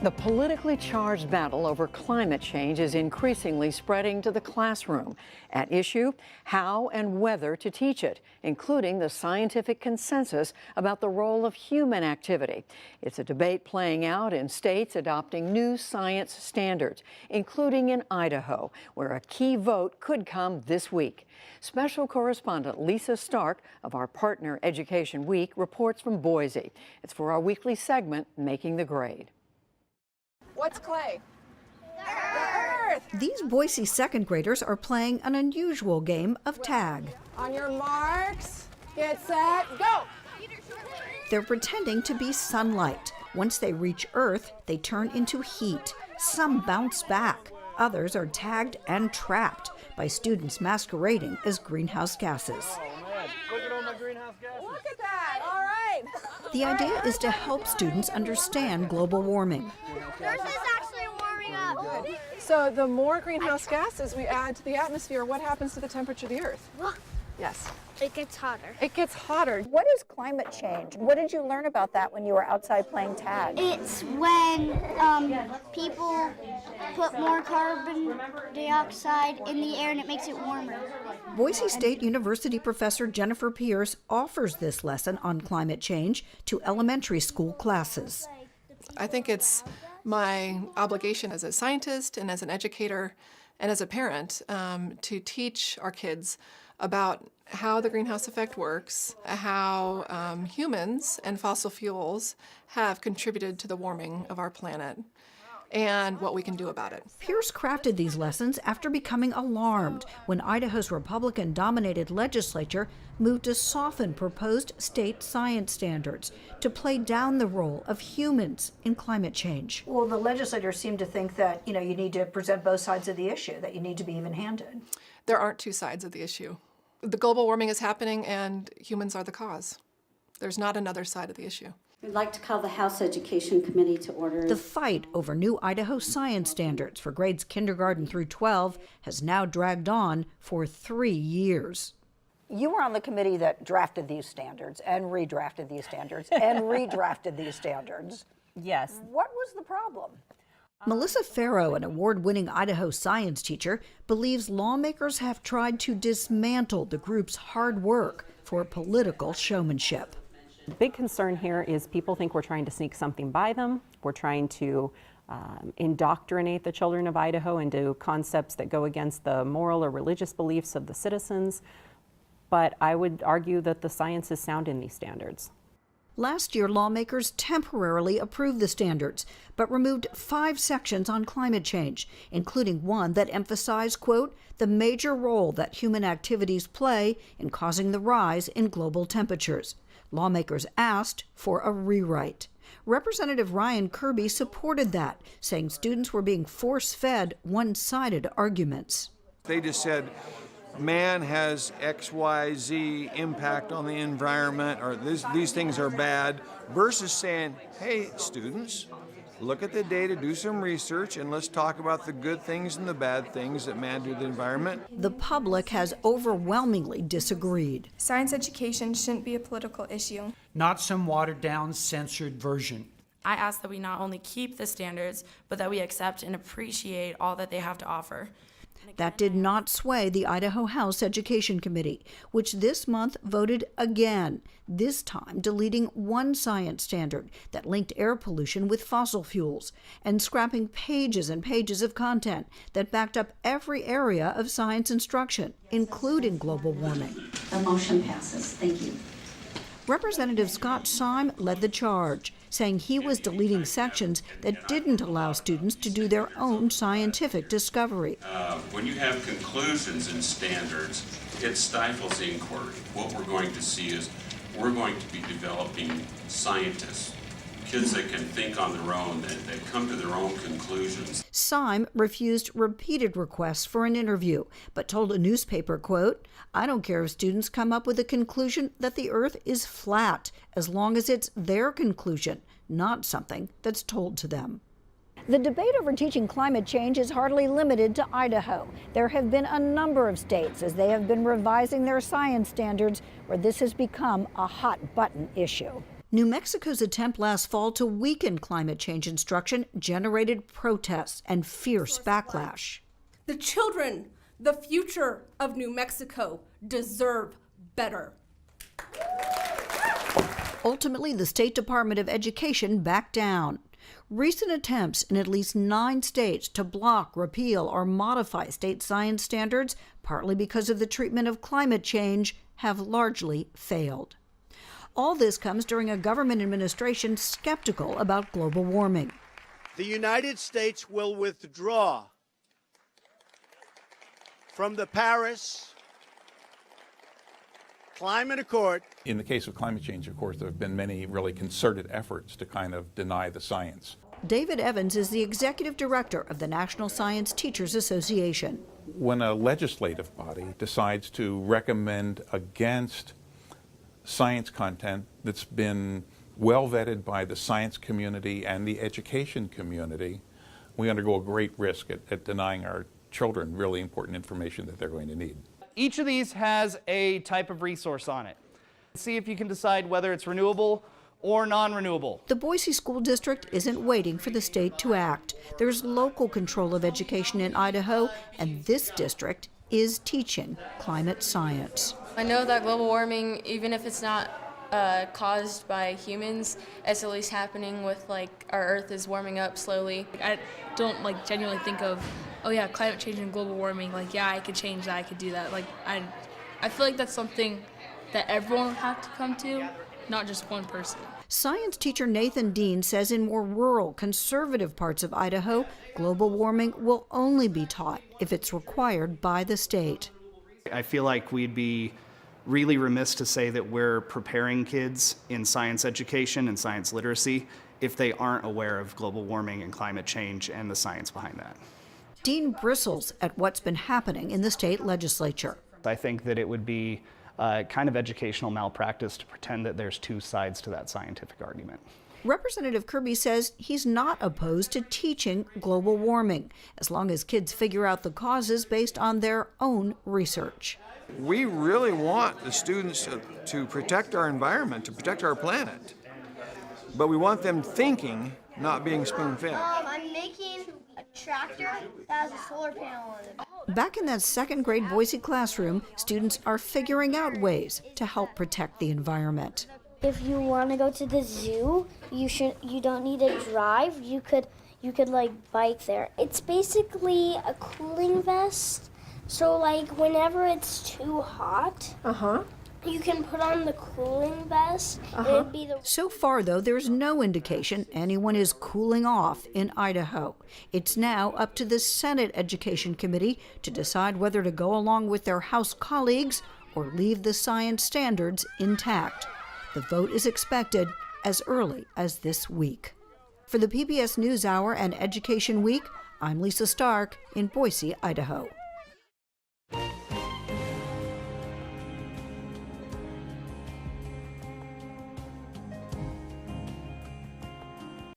The politically charged battle over climate change is increasingly spreading to the classroom. At issue, how and whether to teach it, including the scientific consensus about the role of human activity. It's a debate playing out in states adopting new science standards, including in Idaho, where a key vote could come this week. Special correspondent Lisa Stark of our partner Education Week reports from Boise. It's for our weekly segment, Making the Grade. What's clay? The earth! These Boise second graders are playing an unusual game of tag. On your marks, get set, go! They're pretending to be sunlight. Once they reach Earth, they turn into heat. Some bounce back. Others are tagged and trapped by students masquerading as greenhouse gases. Oh man, look at all my greenhouse gases. Look at that, all right. The idea is to help students understand global warming. Earth is actually warming up. So the more greenhouse gases we add to the atmosphere, what happens to the temperature of the Earth? Yes. It gets hotter. It gets hotter. What is climate change? What did you learn about that when you were outside playing tag? It's when people put more carbon dioxide in the air and it makes it warmer. Boise State University professor Jennifer Pierce offers this lesson on climate change to elementary school classes. I think it's my obligation as a scientist and as an educator and as a parent to teach our kids about how the greenhouse effect works, how humans and fossil fuels have contributed to the warming of our planet, and what we can do about it. Pierce crafted these lessons after becoming alarmed when Idaho's Republican-dominated legislature moved to soften proposed state science standards to play down the role of humans in climate change. Well, the legislators seem to think that, you need to present both sides of the issue, that you need to be even-handed. There aren't two sides of the issue. The global warming is happening and humans are the cause. There's not another side of the issue. We'd like to call the House Education Committee to order. The fight over new Idaho science standards for grades kindergarten through 12 has now dragged on for 3 years. You were on the committee that drafted these standards and redrafted these standards and redrafted these standards. Yes. What was the problem? Melissa Farrow, an award-winning Idaho science teacher, believes lawmakers have tried to dismantle the group's hard work for political showmanship. The big concern here is people think we're trying to sneak something by them. We're trying to indoctrinate the children of Idaho into concepts that go against the moral or religious beliefs of the citizens. But I would argue that the science is sound in these standards. Last year, lawmakers temporarily approved the standards, but removed 5 sections on climate change, including one that emphasized, quote, the major role that human activities play in causing the rise in global temperatures. Lawmakers asked for a rewrite. Representative Rein supported that, saying students were being force-fed one-sided arguments. They just said, man has XYZ impact on the environment, or these things are bad, versus saying, hey, students, look at the data, do some research, and let's talk about the good things and the bad things that man do to the environment. The public has overwhelmingly disagreed. Science education shouldn't be a political issue. Not some watered-down, censored version. I ask that we not only keep the standards, but that we accept and appreciate all that they have to offer. That did not sway the Idaho House Education Committee, which this month voted again, this time deleting one science standard that linked air pollution with fossil fuels and scrapping pages and pages of content that backed up every area of science instruction, including global warming. The motion passes. Thank you. Representative Scott Syme led the charge, saying he was deleting sections that didn't allow students to do their own scientific discovery. When you have conclusions and standards, it stifles inquiry. What we're going to see is we're going to be developing scientists, kids that can think on their own, that come to their own conclusions. Syme refused repeated requests for an interview, but told a newspaper, quote, I don't care if students come up with a conclusion that the Earth is flat, as long as it's their conclusion, not something that's told to them. The debate over teaching climate change is hardly limited to Idaho. There have been a number of states as they have been revising their science standards where this has become a hot button issue. New Mexico's attempt last fall to weaken climate change instruction generated protests and fierce backlash. The children, the future of New Mexico, deserve better. Ultimately, the State Department of Education backed down. Recent attempts in at least 9 states to block, repeal, or modify state science standards, partly because of the treatment of climate change, have largely failed. All this comes during a government administration skeptical about global warming. The United States will withdraw from the Paris Climate Accord. In the case of climate change, of course, there have been many really concerted efforts to kind of deny the science. David Evans is the executive director of the National Science Teachers Association. When a legislative body decides to recommend against science content that's been well vetted by the science community and the education community, we undergo a great risk at denying our children really important information that they're going to need. Each of these has a type of resource on it. See if you can decide whether it's renewable or non-renewable. The Boise School District isn't waiting for the state to act. There's local control of education in Idaho, and this district is teaching climate science. I know that global warming, even if it's not caused by humans, it's at least happening with our Earth is warming up slowly. I don't genuinely think of, oh yeah, climate change and global warming, yeah, I could change that, I could do that. I feel like that's something that everyone would have to come to, not just one person. Science teacher Nathan Dean says in more rural, conservative parts of Idaho, global warming will only be taught if it's required by the state. I feel like we'd be really remiss to say that we're preparing kids in science education and science literacy if they aren't aware of global warming and climate change and the science behind that. Dean bristles at what's been happening in the state legislature. I think that it would be kind of educational malpractice to pretend that there's two sides to that scientific argument. Representative Kirby says he's not opposed to teaching global warming, as long as kids figure out the causes based on their own research. We really want the students to protect our environment, to protect our planet. But we want them thinking, not being spoon-fed. I'm making a tractor that has a solar panel on it. Back in that second grade Boise classroom, students are figuring out ways to help protect the environment. If you want to go to the zoo, you don't need to drive. You could bike there. It's basically a cooling vest. So whenever it's too hot, you can put on the cooling vest. It'd be So far, though, there's no indication anyone is cooling off in Idaho. It's now up to the Senate Education Committee to decide whether to go along with their House colleagues or leave the science standards intact. The vote is expected as early as this week. For the PBS NewsHour and Education Week, I'm Lisa Stark in Boise, Idaho.